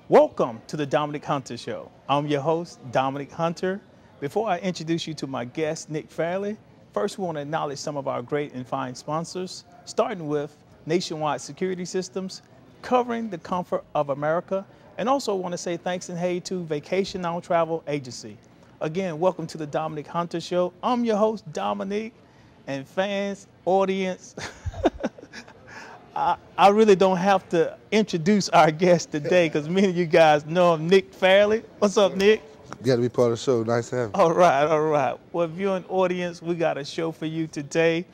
Welcome to the Dominic Hunter Show. I'm your host, Dominic Hunter. Before I introduce you to my guest, Nick Fairley, first we want to acknowledge some of our great and fine sponsors, starting with Nationwide Security Systems, covering the comfort of America, and also want to say thanks and hey to Vacation Now Travel Agency. Again, welcome to the Dominic Hunter Show. I'm your host, Dominic, and fans, audience, I really don't have to introduce our guest today because many of you guys know him, Nick Fairley. What's up, Nick? You got to be part of the show. Nice to have you. All right. Well, viewing audience, we got a show for you today.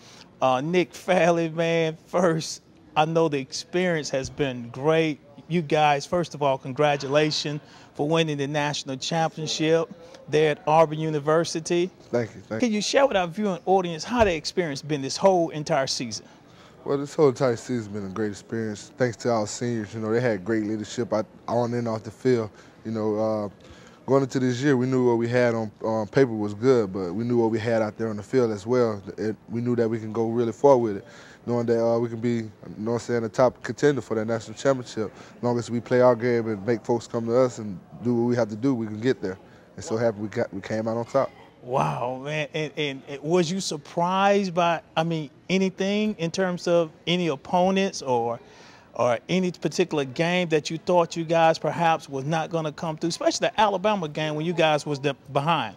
Nick Fairley, man, first, I know the experience has been great. You guys, first of all, congratulations for winning the national championship there at Auburn University. Thank you. Can you share with our viewing audience how the experience been this whole entire season? Well, this whole entire season has been a great experience. Thanks to our seniors. You know, they had great leadership on and off the field. You know, going into this year, we knew what we had on paper was good, but we knew what we had out there on the field as well. We knew that we can go really far with it, knowing that we can be, you know what I'm saying, a top contender for that national championship. As long as we play our game and make folks come to us and do what we have to do, we can get there. And so happy we came out on top. Wow, man. And was you surprised by, anything in terms of any opponents or any particular game that you thought you guys perhaps was not going to come through, especially the Alabama game when you guys was behind?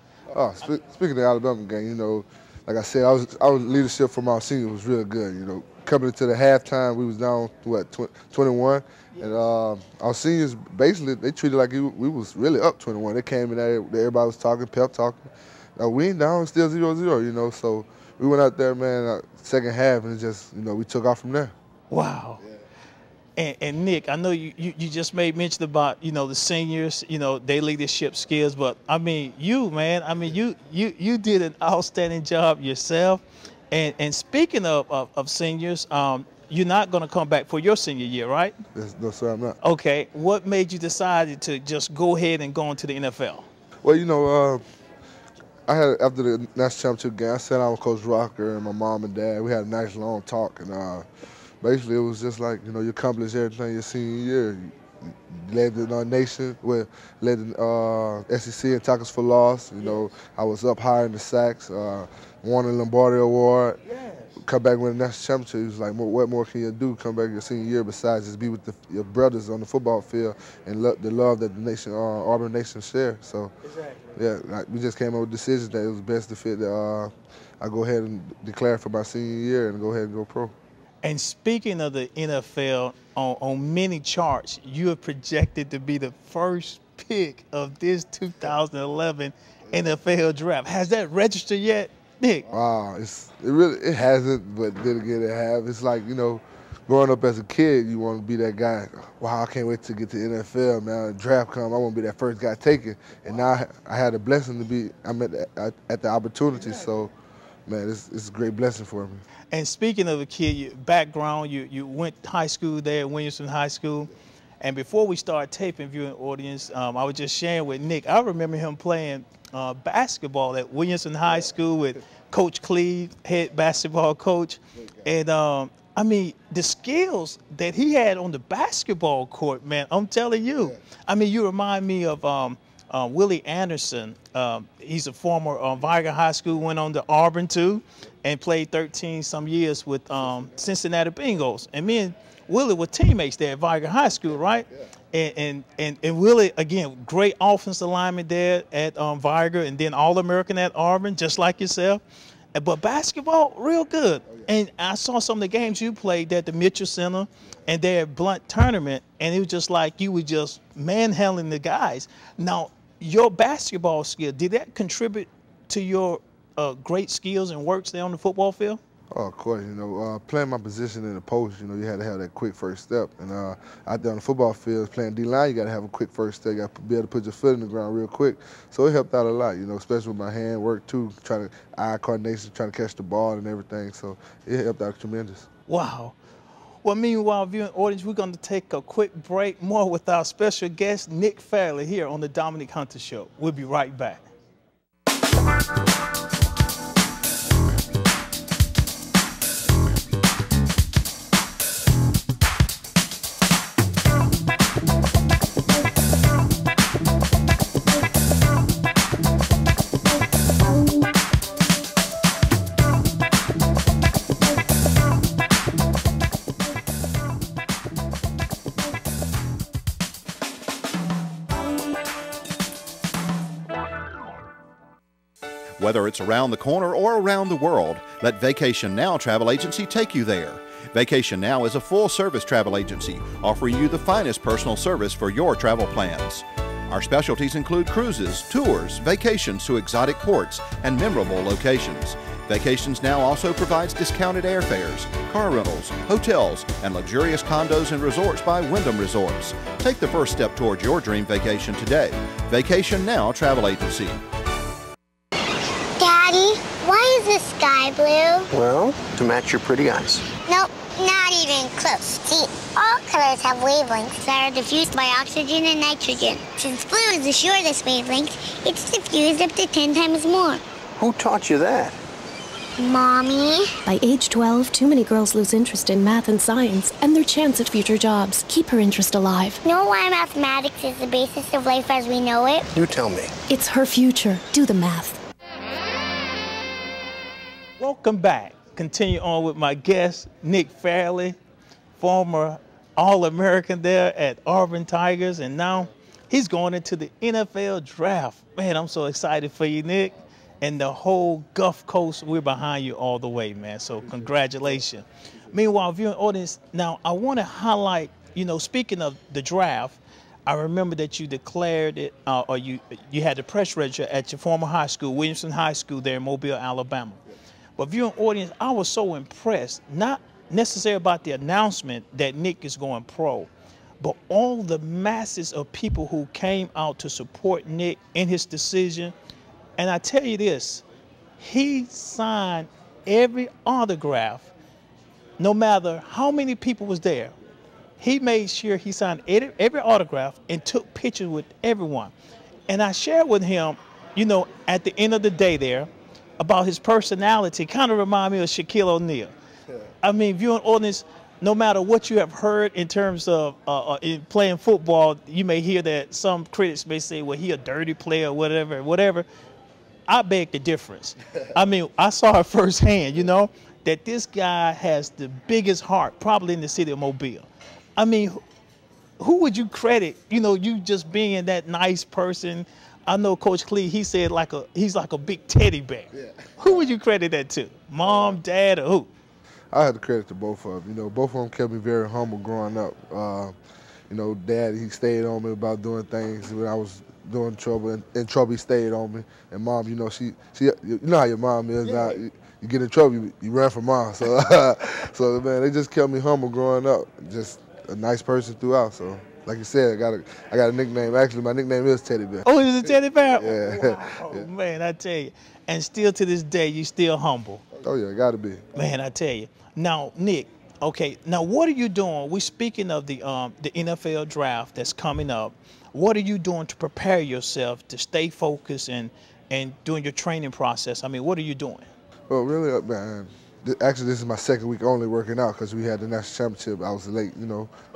Speaking of the Alabama game, you know, like I said, our leadership from our seniors was real good. You know, coming into the halftime, we was down to what, 21, and our seniors basically they treated like we was really up 21. They came in there, everybody was talking, pep talking. We ain't down, still 0-0, you know. So we went out there, man, second half, and it just, you know, we took off from there. Wow. Yeah. And Nick, I know you just made mention about, you know, the seniors, you know, their leadership skills, but you did an outstanding job yourself. And speaking of seniors, you're not going to come back for your senior year, right? No, sir, I'm not. Okay. What made you decide to just go ahead and go into the NFL? Well, you know, after the national championship game, I sat down with Coach Rocker and my mom and dad. We had a nice long talk, and basically it was just like, you know, you accomplished everything your senior year. You led the nation, led the SEC in tackles for loss. You know, I was up higher in the sacks, won the Lombardi Award. Yeah. Come back and win the national championship. He was like, what more can you do? Come back your senior year besides just be with your brothers on the football field and the love that the nation, Auburn Nation share. So, exactly. Yeah, we just came up with decisions that it was best to fit that I go ahead and declare for my senior year and go ahead and go pro. And speaking of the NFL, on many charts, you are projected to be the first pick of this 2011 NFL draft. Has that registered yet, Nick? Wow, it hasn't, but then again it have. It's like, you know, growing up as a kid, you want to be that guy. Wow, I can't wait to get to the NFL, man. The draft come, I want to be that first guy taken. And now I had the blessing to be. I'm at the opportunity, so. Man, it's a great blessing for me. And speaking of a kid, your background, you went to high school there at Williamson High School. And before we start taping, viewing audience, I was just sharing with Nick, I remember him playing basketball at Williamson High School with Coach Cleve, head basketball coach. And, the skills that he had on the basketball court, man, I'm telling you. You remind me of Willie Anderson. He's a former Viger High School, went on to Auburn too, and played 13-some years with Cincinnati Bengals. And me and Willie were teammates there at Viger High School, right? Yeah. And Willie, again, great offensive lineman there at Viger, and then All-American at Auburn, just like yourself. But basketball, real good. Oh, yeah. And I saw some of the games you played at the Mitchell Center and there at Blunt Tournament, and it was just like you were just manhandling the guys. Now, your basketball skill, did that contribute to your great skills and works there on the football field? Oh, of course. You know, playing my position in the post, you know, you had to have that quick first step. And out there on the football field, playing D-line, you got to have a quick first step. You got to be able to put your foot in the ground real quick. So it helped out a lot, you know, especially with my hand work too, trying to eye coordination, trying to catch the ball and everything. So it helped out tremendous. Wow. Well, meanwhile, viewing audience, we're going to take a quick break. More with our special guest, Nick Fairley, here on the Dominic Hunter Show. We'll be right back. Whether it's around the corner or around the world, let Vacation Now Travel Agency take you there. Vacation Now is a full-service travel agency offering you the finest personal service for your travel plans. Our specialties include cruises, tours, vacations to exotic ports, and memorable locations. Vacations Now also provides discounted airfares, car rentals, hotels, and luxurious condos and resorts by Wyndham Resorts. Take the first step towards your dream vacation today. Vacation Now Travel Agency. Daddy, why is the sky blue? Well, to match your pretty eyes. Nope, not even close. See, all colors have wavelengths that are diffused by oxygen and nitrogen. Since blue is the shortest wavelength, it's diffused up to 10 times more. Who taught you that? Mommy? By age 12, too many girls lose interest in math and science and their chance at future jobs. Keep her interest alive. Know why mathematics is the basis of life as we know it? You tell me. It's her future. Do the math. Welcome back. Continue on with my guest, Nick Fairley, former All-American there at Auburn Tigers, and now he's going into the NFL draft. Man, I'm so excited for you, Nick. And the whole Gulf Coast, we're behind you all the way, man. So congratulations. Meanwhile, viewing audience, now I want to highlight, speaking of the draft, I remember that you declared it, or you had the press register at your former high school, Williamson High School there in Mobile, Alabama. But viewing audience, I was so impressed, not necessarily about the announcement that Nick is going pro, but all the masses of people who came out to support Nick in his decision. And I tell you this, he signed every autograph, no matter how many people was there. He made sure he signed every autograph and took pictures with everyone. And I shared with him, at the end of the day there, about his personality, kind of remind me of Shaquille O'Neal. Yeah. I mean, viewing audience, no matter what you have heard in terms of in playing football, you may hear that some critics may say, well, he a dirty player or whatever. I beg the difference. I mean, I saw it firsthand, that this guy has the biggest heart probably in the city of Mobile. I mean, who would you credit, you just being that nice person? I know Coach Clee, he said he's like a big teddy bear. Yeah. Who would you credit that to? Mom, dad, or who? I had to credit to both of them. Both of them kept me very humble growing up. Dad, he stayed on me about doing things when I was doing trouble, and in trouble he stayed on me. And mom, she you know how your mom is. Yeah. Now, you get in trouble, you run from mom. So, so man, they just kept me humble growing up. Just a nice person throughout. So, like you said, I got a nickname. Actually, my nickname is Teddy Bear. Oh, he's a Teddy Bear? Yeah. Wow. Yeah. Man, I tell you. And still to this day, you still humble. Oh yeah, got to be. Man, I tell you. Now, Nick. Okay. Now, what are you doing? We're speaking of the NFL draft that's coming up. What are you doing to prepare yourself to stay focused and doing your training process? I mean, what are you doing? Well, really, man, actually, this is my second week only working out because we had the national championship. I was late,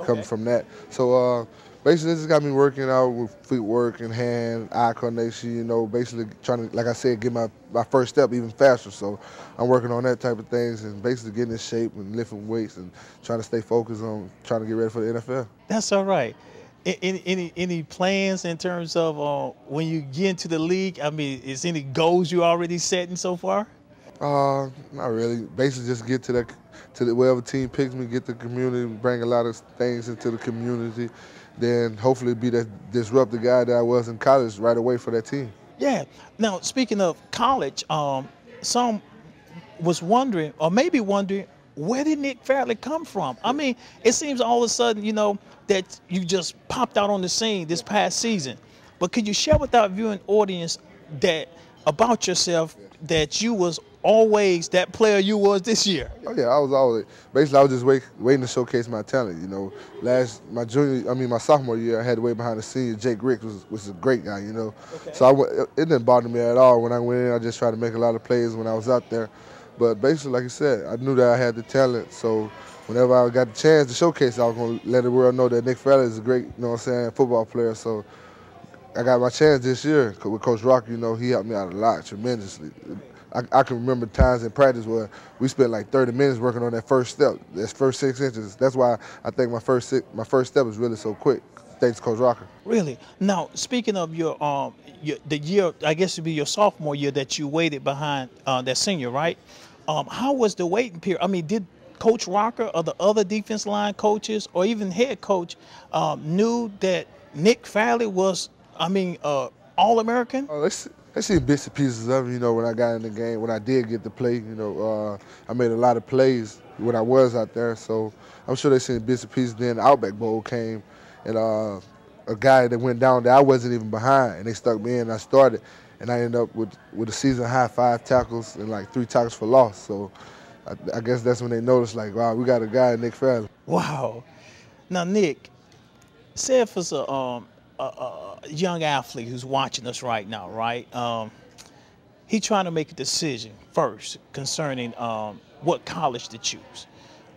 coming from that. So basically, this has got me working out with footwork and hand, eye coordination, basically trying to, like I said, get my first step even faster. So I'm working on that type of things and basically getting in shape and lifting weights and trying to stay focused on trying to get ready for the NFL. That's all right. Any plans in terms of when you get into the league? I mean, is any goals you already setting so far? Not really. Basically, just get to the wherever team picks me, get the community, bring a lot of things into the community, then hopefully be that disruptive guy that I was in college right away for that team. Yeah. Now, speaking of college, some was wondering, or maybe wondering, where did Nick Fairley come from? I mean, it seems all of a sudden, that you just popped out on the scene this past season. But could you share with our viewing audience about yourself, that you was always that player you was this year? Oh yeah, I was just waiting to showcase my talent. My sophomore year, I had to wait behind the senior. Jake Rick was a great guy. Okay. So it didn't bother me at all when I went in. I just tried to make a lot of plays when I was out there. But basically, like you said, I knew that I had the talent. So whenever I got the chance to showcase, I was going to let the world know that Nick Fairley is a great, football player. So I got my chance this year with Coach Rocker. He helped me out a lot, tremendously. I can remember times in practice where we spent like 30 minutes working on that first step, that first 6 inches. That's why I think my first step is really so quick. thanks to Coach Rocker. Really? Now, speaking of the year, I guess it'd be your sophomore year that you waited behind that senior, right? How was the waiting period? I mean, did Coach Rocker or the other defense line coaches or even head coach knew that Nick Fairley was, All-American? I seen bits and pieces of it, when I got in the game, when I did get to play. I made a lot of plays when I was out there, so I'm sure they seen bits and pieces. Then the Outback Bowl came, and a guy that went down there, I wasn't even behind, and they stuck me in, and I started, and I ended up with a season-high 5 tackles and like 3 tackles for loss. So I guess that's when they noticed, like, wow, we got a guy, Nick Fairley. Wow. Now, Nick, say if it's a young athlete who's watching us right now, right? He's trying to make a decision first concerning what college to choose.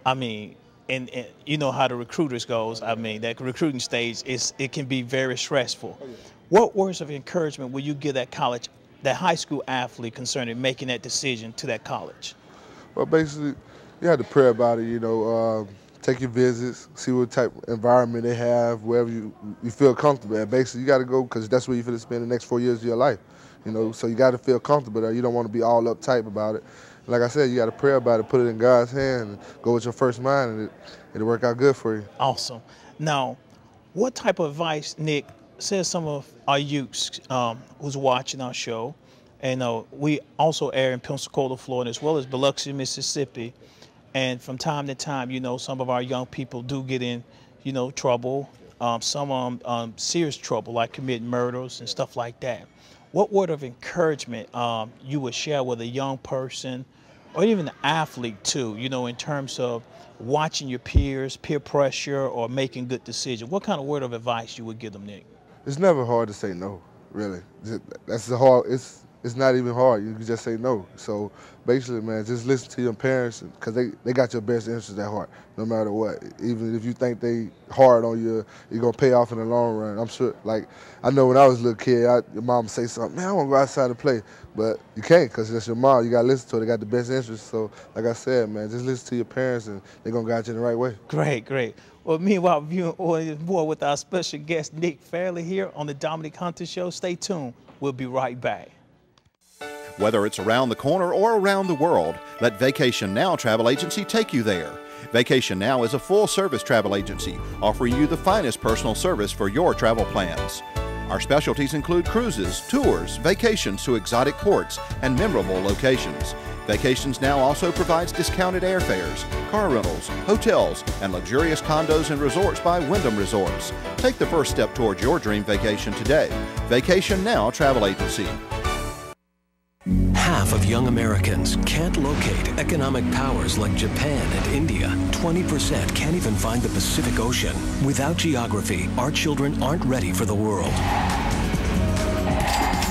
I mean, and you know how the recruiters goes. I mean, that recruiting stage it can be very stressful. What words of encouragement will you give that high school athlete concerning making that decision to that college? Well, basically, you have to pray about it. Take your visits, see what type of environment they have, wherever you feel comfortable at. Basically, you got to go because that's where you're going to spend the next 4 years of your life. So you got to feel comfortable there. You don't want to be all uptight about it. Like I said, you got to pray about it, put it in God's hand, and go with your first mind, and it'll work out good for you. Awesome. Now, what type of advice, Nick, says some of our youths who's watching our show, and we also air in Pensacola, Florida, as well as Biloxi, Mississippi. And from time to time, some of our young people do get in, trouble. Some serious trouble, like committing murders and stuff like that. What word of encouragement you would share with a young person or even an athlete too, in terms of watching your peers, peer pressure, or making good decisions? What kind of word of advice you would give them, Nick? It's never hard to say no, really. It's not even hard. You can just say no. So basically, man, just listen to your parents because they got your best interests at heart, no matter what. Even if you think they hard on you, you're going to pay off in the long run. I'm sure, like, I know when I was a little kid, your mom would say something, man, I want to go outside and play. But you can't because that's your mom. You got to listen to her. They got the best interests. So like I said, man, just listen to your parents and they're going to guide you in the right way. Great, great. Well, meanwhile, viewing audience more with our special guest, Nick Fairley, here on the Dominic Hunter Show. Stay tuned. We'll be right back. Whether it's around the corner or around the world, let Vacation Now Travel Agency take you there. Vacation Now is a full-service travel agency offering you the finest personal service for your travel plans. Our specialties include cruises, tours, vacations to exotic ports, and memorable locations. Vacations Now also provides discounted airfares, car rentals, hotels, and luxurious condos and resorts by Wyndham Resorts. Take the first step towards your dream vacation today. Vacation Now Travel Agency. Half of young Americans can't locate economic powers like Japan and India. 20% can't even find the Pacific Ocean. Without geography, our children aren't ready for the world.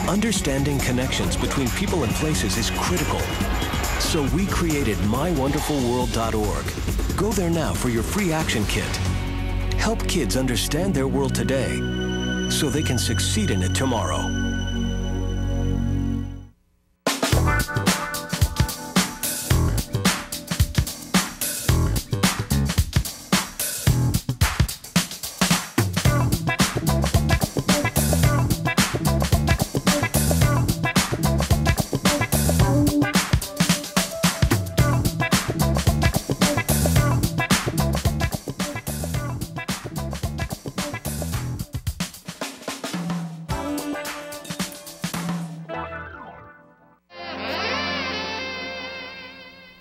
Understanding connections between people and places is critical. So we created mywonderfulworld.org. Go there now for your free action kit. Help kids understand their world today so they can succeed in it tomorrow.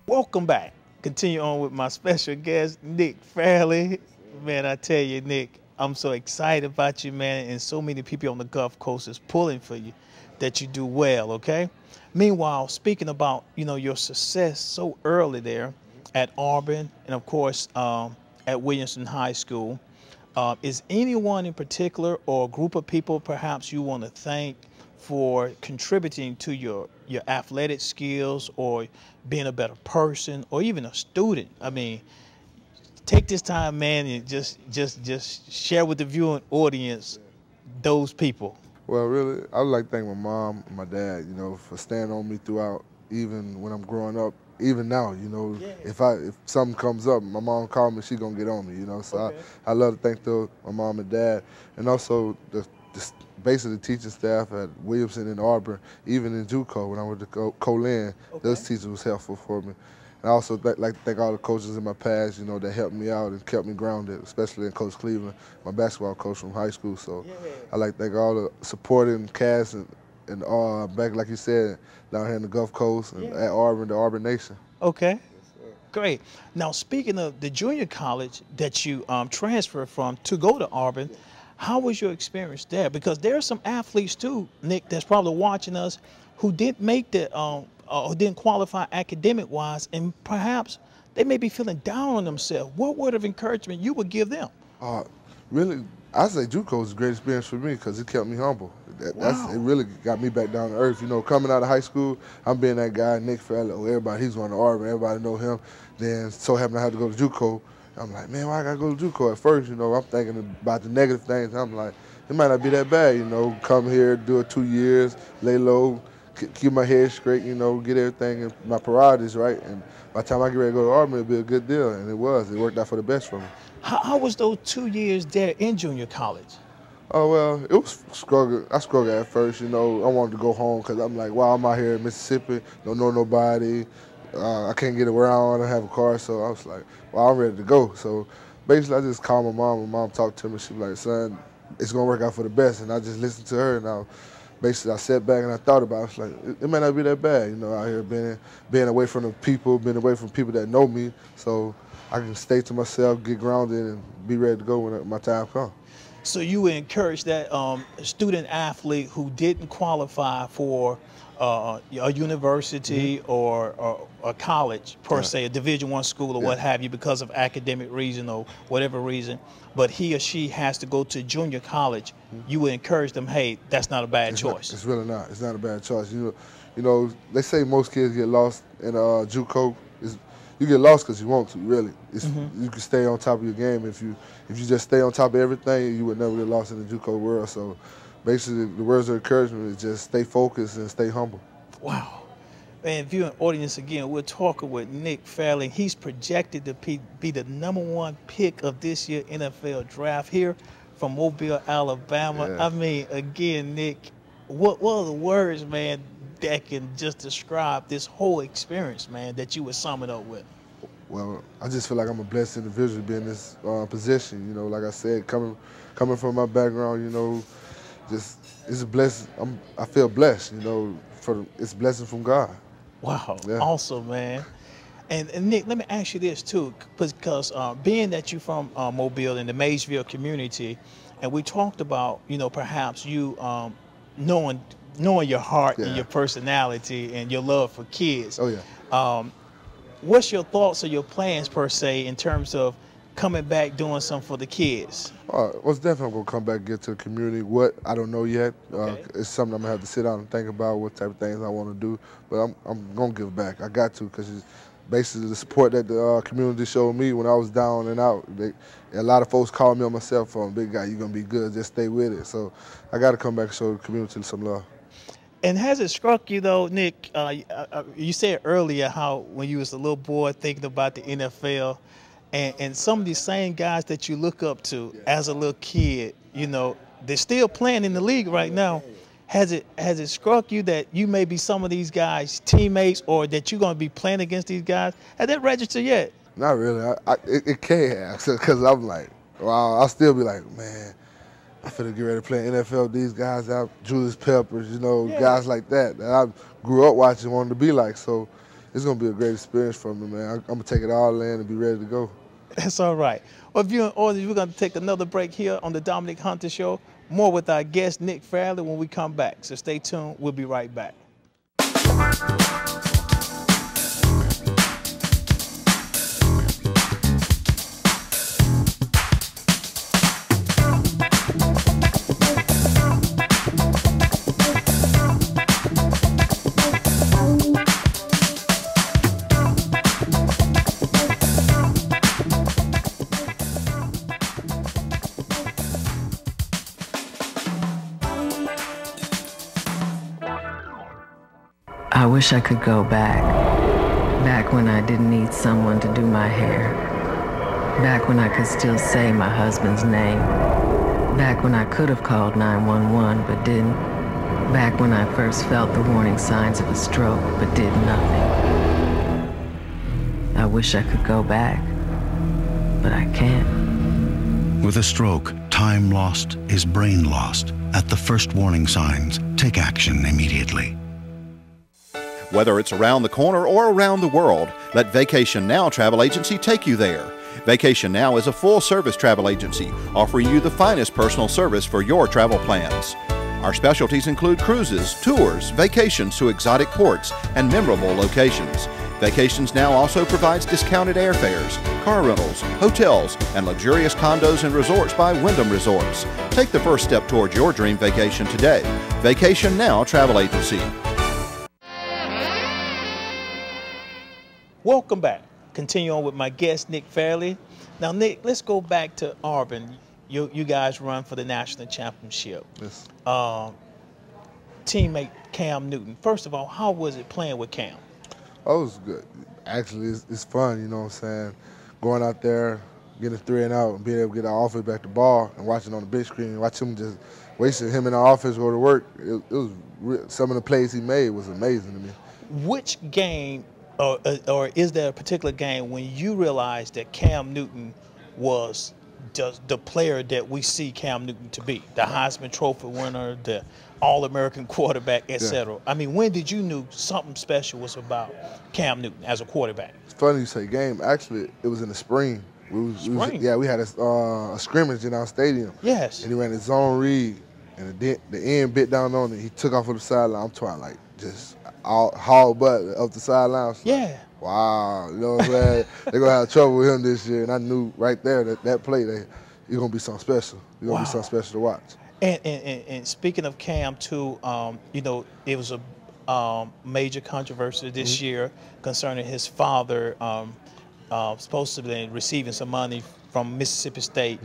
Welcome back. Continue on with my special guest, Nick Fairley. Man, I tell you, Nick, I'm so excited about you, man, and so many people on the Gulf Coast is pulling for you that you do well, okay? Meanwhile, speaking about, your success so early there at Auburn and, of course, at Williamson High School, is anyone in particular or a group of people perhaps you want to thank for contributing to your athletic skills or being a better person or even a student? I mean, take this time, man, and just share with the viewing audience those people. Well, really, I would like to thank my mom and my dad, for staying on me throughout, even when I'm growing up even now, you know, if something comes up, my mom called me, she gonna get on me, you know. So I love to thank my mom and dad, and also basically the teaching staff at Williamson and Auburn, even in JUCO when I went to Colin, those teachers was helpful for me. And I also like to thank all the coaches in my past, you know, that helped me out and kept me grounded, especially in Coach Cleveland, my basketball coach from high school. So I like to thank all the supporting cast and back, like you said, down here in the Gulf Coast and at Auburn, the Auburn Nation. Okay. Great. Now, speaking of the junior college that you transferred from to go to Auburn, how was your experience there? Because there are some athletes too, Nick, that's probably watching us who didn't make the who didn't qualify academic-wise, and perhaps they may be feeling down on themselves. What word of encouragement you would give them? Really, I say JUCO was a great experience for me because it kept me humble. It really got me back down to earth. You know, coming out of high school, I'm being that guy, Nick Fairley. Everybody, he's going to Auburn. Everybody know him. Then so happened I had to go to JUCO. I'm like, man, why I got to go to JUCO? At first, you know, I'm thinking about the negative things. I'm like, it might not be that bad, you know, come here, do it 2 years, lay low, keep my head straight, you know, get everything in my priorities right. And by the time I get ready to go to Auburn, it'll be a good deal. And it was. It worked out for the best for me. How was those 2 years there in junior college? Oh, well, it was struggle. I struggled at first, you know. I wanted to go home because I'm like, wow, I'm out here in Mississippi, don't know nobody. I can't get around, I don't have a car. So I was like, well, I'm ready to go. So basically, I just called my mom. My mom talked to me. She was like, son, it's going to work out for the best. And I just listened to her. And basically, I sat back and I thought about it. I was like, it may not be that bad, you know, out here being away from the people, being away from people that know me. So I can stay to myself, get grounded, and be ready to go when my time comes. So you would encourage that student athlete who didn't qualify for a university or a college per se, a Division I school or what have you, because of academic reason or whatever reason, but he or she has to go to junior college, you would encourage them, hey, that's not a bad choice. It's really not. It's not a bad choice. You know, they say most kids get lost in JUCO. You get lost because you want to, really. You can stay on top of your game. If you just stay on top of everything, you would never get lost in the JUCO world. So basically, the words of encouragement is just stay focused and stay humble. Wow. And viewing audience, again, we're talking with Nick Fairley. He's projected to be the #1 pick of this year's NFL draft here from Mobile, Alabama. Yeah. I mean, again, Nick, what are the words, man, that can just describe this whole experience, man, that you were summing up with? Well, I just feel like I'm a blessed individual to be in this position. You know, like I said, coming from my background, you know, just it's a blessing. I feel blessed, you know, it's a blessing from God. Wow, awesome, man. And Nick, let me ask you this too, because being that you're from Mobile in the Maysville community, and we talked about, you know, perhaps you knowing your heart and your personality and your love for kids. Oh, yeah. What's your thoughts or your plans, per se, in terms of coming back doing something for the kids? Well, definitely going to come back and get to the community. What, I don't know yet. It's something I'm going to have to sit down and think about, what type of things I want to do. But I'm going to give back. I got to, because it's basically the support that the community showed me when I was down and out. A lot of folks called me on my cell phone, big guy, you're going to be good, just stay with it. So I got to come back and show the community some love. And has it struck you, though, Nick, you said earlier how when you was a little boy thinking about the NFL, and some of these same guys that you look up to as a little kid, you know, they're still playing in the league right now. Has it struck you that you may be some of these guys' teammates, or that you're going to be playing against these guys? Has that registered yet? Not really. It can't have, because I'm like, wow, I'll still be like, man, I finna get ready to play NFL. These guys out, Julius Peppers, you know, guys like that I grew up watching, wanted to be like. So it's gonna be a great experience for me, man. I'm gonna take it all in and be ready to go. That's all right. Well, viewing audience, we're gonna take another break here on the Dominic Hunter Show. More with our guest Nick Fairley when we come back. So stay tuned. We'll be right back. I wish I could go back Back when I didn't need someone to do my hair. Back when I could still say my husband's name. Back when I could have called 911 but didn't. Back when I first felt the warning signs of a stroke but did nothing. I wish I could go back, but I can't. With a stroke, time lost is brain lost. At the first warning signs, take action immediately. Whether it's around the corner or around the world, let Vacation Now Travel Agency take you there. Vacation Now is a full-service travel agency offering you the finest personal service for your travel plans. Our specialties include cruises, tours, vacations to exotic ports, and memorable locations. Vacations Now also provides discounted airfares, car rentals, hotels, and luxurious condos and resorts by Wyndham Resorts. Take the first step toward your dream vacation today. Vacation Now Travel Agency. Welcome back. Continue on with my guest, Nick Fairley. Now, Nick, let's go back to Auburn. You guys run for the national championship. Yes. Teammate Cam Newton. First of all, how was it playing with Cam? Oh, it was good. Actually, it's fun, you know what I'm saying? Going out there, getting 3 and out, and being able to get our offense back to ball and watching on the big screen, watch him just wasting him in our offense go to work. It was some of the plays he made was amazing to me. Which game, or is there a particular game when you realized that Cam Newton was the player that we see Cam Newton to be? The Heisman Trophy winner, the All-American quarterback, etc. I mean, when did you knew something special was about Cam Newton as a quarterback? It's funny you say game. Actually, it was in the spring. We had a scrimmage in our stadium. Yes. And he ran a zone read, and the end bit down on it. He took off on the sideline. I'm trying like just haul butt up the sideline. Yeah. Wow, you know what I'm saying? They're going to have trouble with him this year. And I knew right there that play, he's going to be something special. He's going to be something special to watch. And speaking of Cam, too, you know, it was a major controversy this year concerning his father supposed to be receiving some money from Mississippi State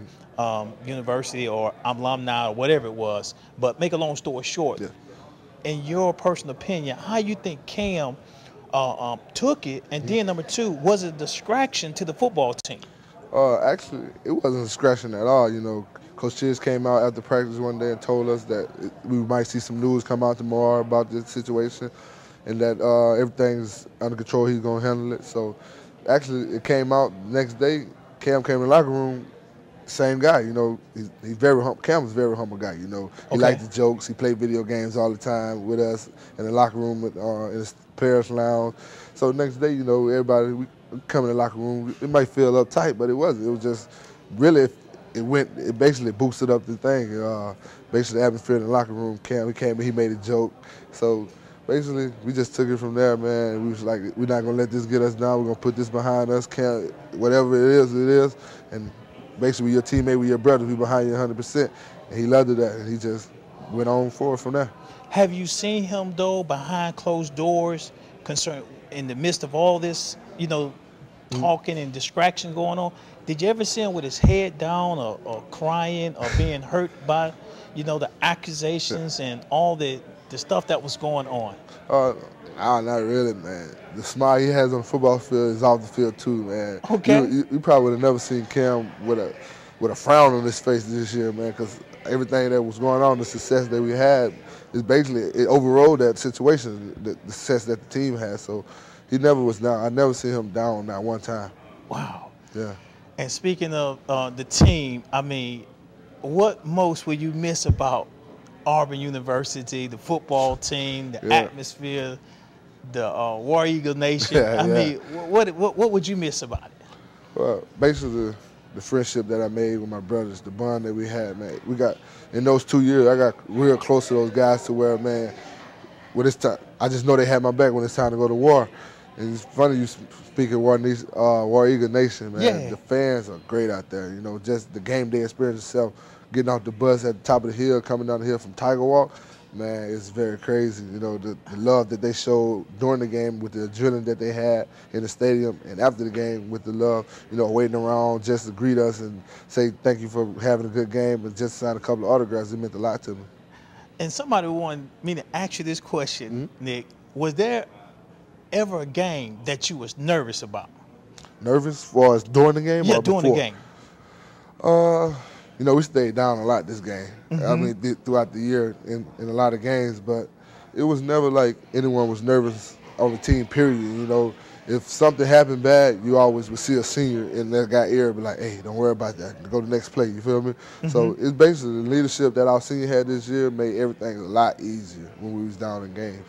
University or alumni or whatever it was. But make a long story short, in your personal opinion, how you think Cam took it, and then number two, was it a distraction to the football team? Actually, it wasn't a distraction at all. You know, Coach Chiz came out after practice one day and told us that we might see some news come out tomorrow about this situation, and that everything's under control. He's gonna handle it. So, actually, it came out the next day. Cam came in the locker room. Same guy, you know. He's very humble. Cam was a very humble guy, you know. He liked the jokes. He played video games all the time with us in the locker room, in the players' lounge. So the next day, you know, everybody we come in the locker room. It might feel uptight, but it wasn't. It was just really it basically boosted up the thing. Basically, the atmosphere in the locker room. Cam, he came in, he made a joke. So basically, we just took it from there, man. We was like, we're not gonna let this get us down. We're gonna put this behind us. Cam, whatever it is, and basically, your teammate, with your brother, we behind you 100%. And he loved it, and he just went on forward from there. Have you seen him, though, behind closed doors, in the midst of all this, you know, talking and distraction going on? Did you ever see him with his head down or crying or being hurt by, you know, the accusations and all the stuff that was going on? Not really, man. The smile he has on the football field is off the field too, man. Okay. You probably would have never seen Cam with a frown on his face this year, man, because everything that was going on, the success that we had, is basically it overrode that situation, the success that the team had. So he never was down. I never seen him down not one time. Wow. Yeah. And speaking of the team, I mean, what most will you miss about Auburn University, the football team, the atmosphere, the War Eagle Nation? I mean, what would you miss about it? Well, basically the friendship that I made with my brothers, the bond that we had, man. We got, in those 2 years, I got real close to those guys to where, man, when it's time, I just know they had my back when it's time to go to war. And it's funny you speak of War Eagle Nation, man. Yeah. The fans are great out there, you know, just the game day experience itself, getting off the bus at the top of the hill, coming down the hill from Tiger Walk, man, it's very crazy. You know, the love that they showed during the game with the adrenaline that they had in the stadium, and after the game with the love, you know, waiting around just to greet us and say thank you for having a good game and just sign a couple of autographs. It meant a lot to me. And somebody wanted me to ask you this question, Nick. Was there ever a game that you was nervous about? Nervous as far as during the game? Yeah, or during before? the game. You know, we stayed down a lot this game. I mean, throughout the year in a lot of games, but it was never like anyone was nervous on the team, period. You know, if something happened bad, you always would see a senior in that guy ear be like, hey, don't worry about that. Go to the next play, you feel me? So it's basically the leadership that our senior had this year made everything a lot easier when we was down in games.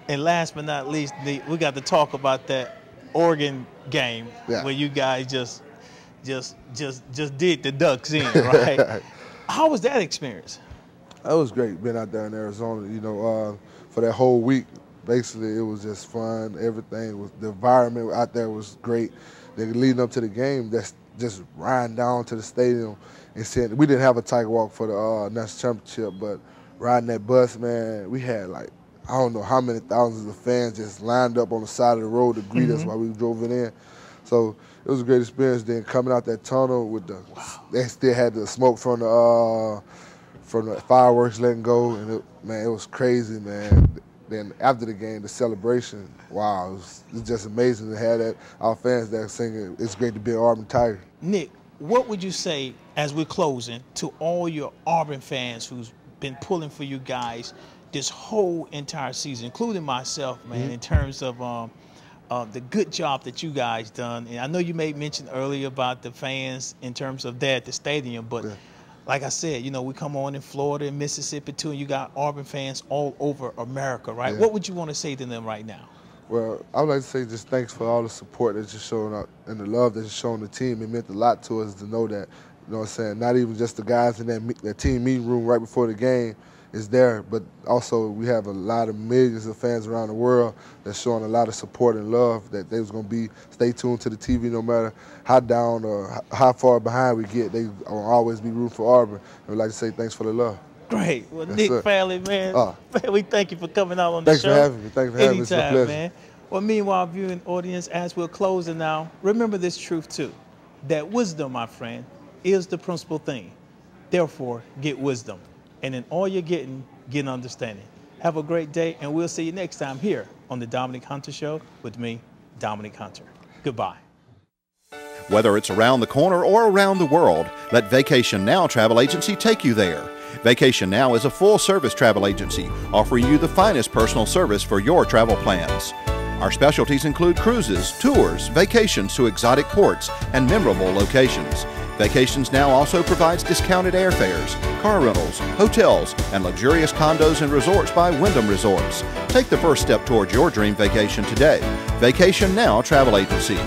And last but not least, we got to talk about that Oregon game where you guys just did the Ducks in, right? How was that experience? That was great being out there in Arizona, you know, for that whole week. Basically, it was just fun. Everything was, the environment out there was great. Then leading up to the game, that's just riding down to the stadium and seeing, we didn't have a Tiger Walk for the National Championship, but riding that bus, man, we had like, I don't know how many thousands of fans just lined up on the side of the road to greet us while we drove it in. So it was a great experience. Then coming out that tunnel with the, they still had the smoke from the fireworks letting go, and it was crazy, man. Then after the game, the celebration, wow, it's just amazing to have that, our fans there singing, it's great to be an Auburn Tiger. Nick, what would you say as we're closing to all your Auburn fans who's been pulling for you guys this whole entire season, including myself, man, in terms of the good job that you guys done? And I know you made mention earlier about the fans in terms of that at the stadium, but like I said, you know, we come on in Florida and Mississippi too, and you got Auburn fans all over America, right? What would you want to say to them right now? Well, I would like to say just thanks for all the support that you're showing up and the love that you're showing the team. It meant a lot to us to know that, you know what I'm saying, not even just the guys in that team meeting room right before the game is there, but also we have a lot of millions of fans around the world that's showing a lot of support and love that they was going to stay tuned to the TV no matter how down or how far behind we get. They will always be rooting for Auburn. And we'd like to say thanks for the love. Great. Well, Nick Fairley, man, we thank you for coming out on the show. Thanks for having me. Thanks for having me. It's a pleasure. Man. Well, meanwhile, viewing audience, as we're closing now, remember this truth too, that wisdom, my friend, is the principal thing. Therefore, get wisdom. And in all you're getting, get understanding. Have a great day, and we'll see you next time here on the Dominic Hunter Show with me, Dominic Hunter. Goodbye. Whether it's around the corner or around the world, let Vacation Now Travel Agency take you there. Vacation Now is a full-service travel agency offering you the finest personal service for your travel plans. Our specialties include cruises, tours, vacations to exotic ports, and memorable locations. Vacations Now also provides discounted airfares, car rentals, hotels, and luxurious condos and resorts by Wyndham Resorts. Take the first step towards your dream vacation today. Vacation Now Travel Agency.